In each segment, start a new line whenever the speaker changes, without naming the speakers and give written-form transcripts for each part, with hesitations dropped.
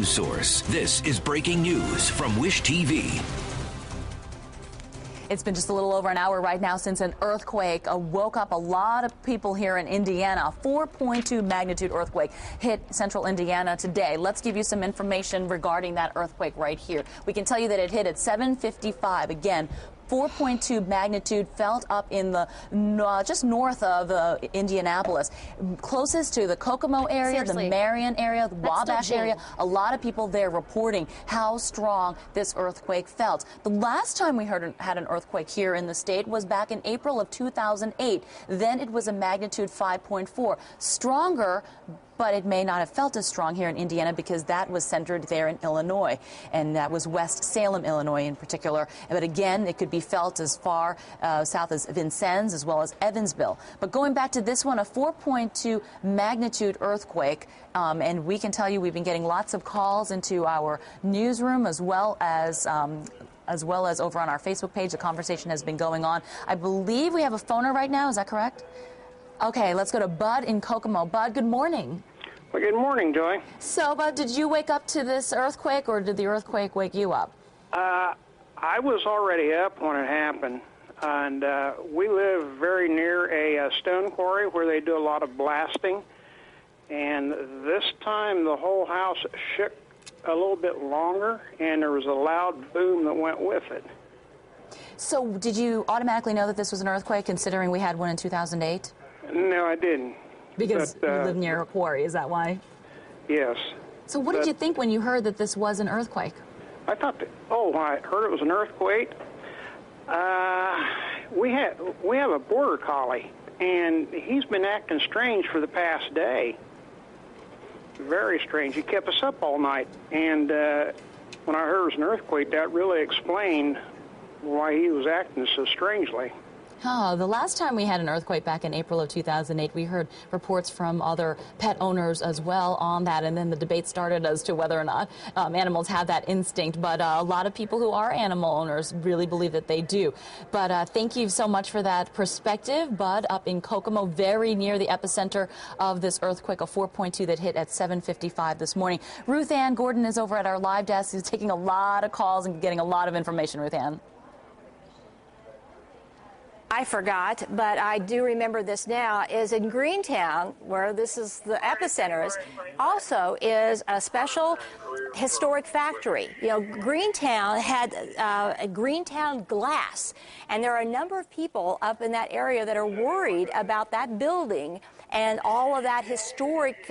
news source. This is breaking news from Wish TV.
It's been just a little over an hour right now since an earthquake woke up a lot of people here in Indiana. A 4.2 magnitude earthquake hit central Indiana today. Let's give you some information regarding that earthquake right here. We can tell you that it hit at 7:55. Again, 4.2 magnitude, felt up in the just north of Indianapolis, closest to the Kokomo area,
Seriously.
the Marion area, the Wabash
still
area. A lot of people there reporting how strong this earthquake felt. The last time we had an earthquake here in the state was back in April of 2008. Then it was a magnitude 5.4, stronger, but it may not have felt as strong here in Indiana because that was centered there in Illinois, and that was West Salem, Illinois in particular. But again, it could be felt as far south as Vincennes as well as Evansville. But going back to this one, a 4.2 magnitude earthquake, and we can tell you we've been getting lots of calls into our newsroom as well as over on our Facebook page. The conversation has been going on. I believe we have a phoner right now. Is that correct? Okay, let's go to Bud in Kokomo. Bud, good morning.
Well, good morning, Joy.
So, Bud, did you wake up to this earthquake, or did the earthquake wake you up?
I was already up when it happened, and we live very near a stone quarry where they do a lot of blasting. And this time the whole house shook a little bit longer, and there was a loud boom that went with it.
So did you automatically know that this was an earthquake, considering we had one in 2008?
No, I didn't.
Because you live near a quarry, is that why?
Yes.
So what did you think when you heard that this was an earthquake?
I thought that, I heard it was an earthquake. We have a border collie, and he's been acting strange for the past day. Very strange. He kept us up all night, and when I heard it was an earthquake, that really explained why he was acting so strangely.
Oh, the last time we had an earthquake back in April of 2008, we heard reports from other pet owners as well on that, and then the debate started as to whether or not animals have that instinct. But a lot of people who are animal owners really believe that they do. But thank you so much for that perspective, Bud, up in Kokomo, very near the epicenter of this earthquake, a 4.2 that hit at 7:55 this morning. Ruth Ann Gordon is over at our live desk. She's taking a lot of calls and getting a lot of information, Ruth Ann.
I forgot, but I do remember this now, is in Greentown, where this is the epicenter, also is a special historic factory. You know, Greentown had a Greentown glass, and there are a number of people up in that area that are worried about that building and all of that historic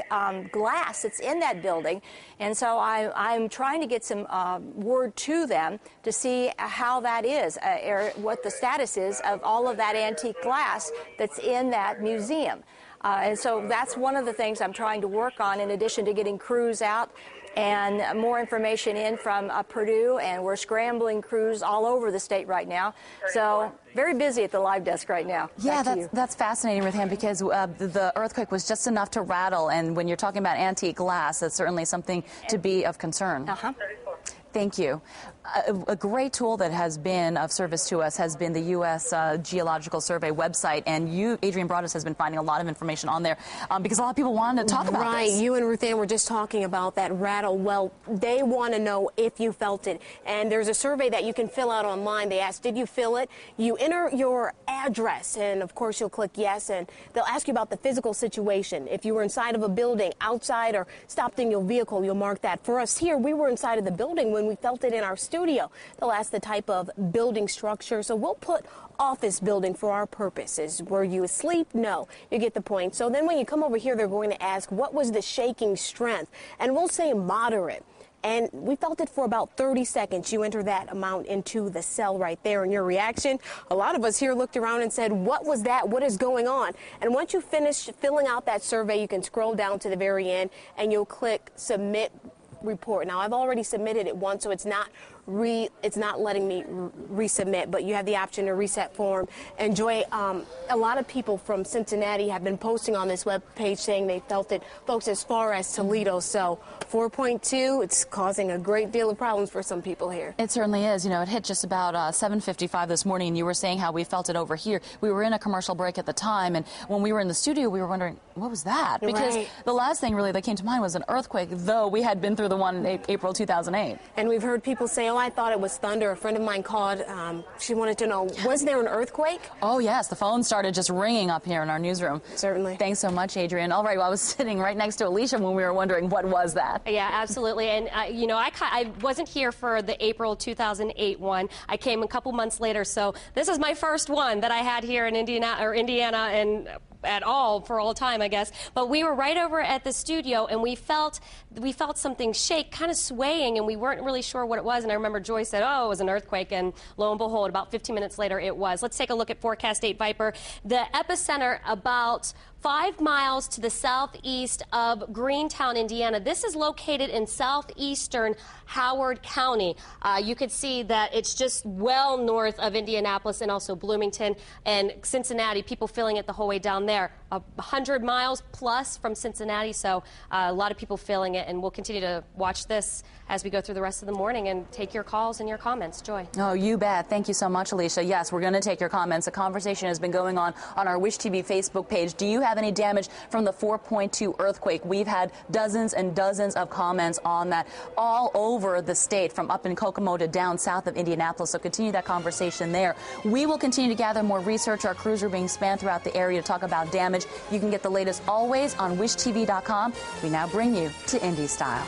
glass that's in that building. And so I'm trying to get some word to them to see how that is, what the status is of all of that antique glass that's in that museum. And so that's one of the things I'm trying to work on, in addition to getting crews out and more information in from Purdue, and we're scrambling crews all over the state right now. So very busy at the live desk right now.
Yeah, that's fascinating, Ruth Ann, because the earthquake was just enough to rattle, and when you're talking about antique glass, that's certainly something to be of concern.
Uh-huh.
Thank you. A great tool that has been of service to us has been the U.S. Geological Survey website, and you, Adrienne Broadus, has been finding a lot of information on there because a lot of people wanted to talk about
this. Right, you and Ruth Ann were just talking about that rattle. Well, they want to know if you felt it, and there's a survey that you can fill out online. They ask, did you feel it? You enter your address, and of course you'll click yes, and they'll ask you about the physical situation. If you were inside of a building, outside, or stopped in your vehicle, you'll mark that. For us here, we were inside of the building when we felt it in our studio. They'll ask the type of building structure, so we'll put office building for our purposes. Were you asleep? No. You get the point. So then when you come over here, they're going to ask, what was the shaking strength? And we'll say moderate. And we felt it for about 30 seconds. You enter that amount into the cell right there, and your reaction, a lot of us here looked around and said, what was that? What is going on? And once you finish filling out that survey, you can scroll down to the very end and you'll click submit report. Now, I've already submitted it once, so it's not it's not letting me resubmit, but you have the option to reset form. And Joy, a lot of people from Cincinnati have been posting on this web page saying they felt it, folks, as far as Toledo. So 4.2, it's causing a great deal of problems for some people here.
It certainly is. You know, it hit just about 7:55 this morning, and you were saying how we felt it over here. We were in a commercial break at the time, and when we were in the studio, we were wondering, what was that? Because the last thing really that came to mind was an earthquake, though we had been through the one in April 2008.
And we've heard people say, oh, I thought it was thunder. A friend of mine called. She wanted to know, was there an earthquake?
Oh, yes. The phone started just ringing up here in our newsroom.
Certainly.
Thanks so much, Adrian. All right, well, I was sitting right next to Alicia when we were wondering what was that.
Yeah, absolutely. And, you know, I wasn't here for the April 2008 one. I came a couple months later, so this is my first one that I had here in Indiana and at all for all time, I guess. But we were right over at the studio, and we felt something shake, kind of swaying, and we weren't really sure what it was. And I remember Joy said, oh, it was an earthquake, and lo and behold, about 15 minutes later it was. Let's take a look at Forecast 8 Viper. The epicenter about 5 miles to the southeast of Greentown, Indiana. This is located in southeastern Howard County. You can see that it's just well north of Indianapolis and also Bloomington and Cincinnati. People feeling it the whole way down there. 100 miles plus from Cincinnati, so a lot of people feeling it, and we'll continue to watch this as we go through the rest of the morning and take your calls and your comments. Joy.
Oh, you bet. Thank you so much, Alicia. Yes, we're going to take your comments. A conversation has been going on our Wish TV Facebook page. Do you have any damage from the 4.2 earthquake? We've had dozens and dozens of comments on that all over the state, from up in Kokomo to down south of Indianapolis, so continue that conversation there. We will continue to gather more research. Our crews are being spanned throughout the area to talk about damage. You can get the lashes always on WishTV.com. We now bring you to Indy Style.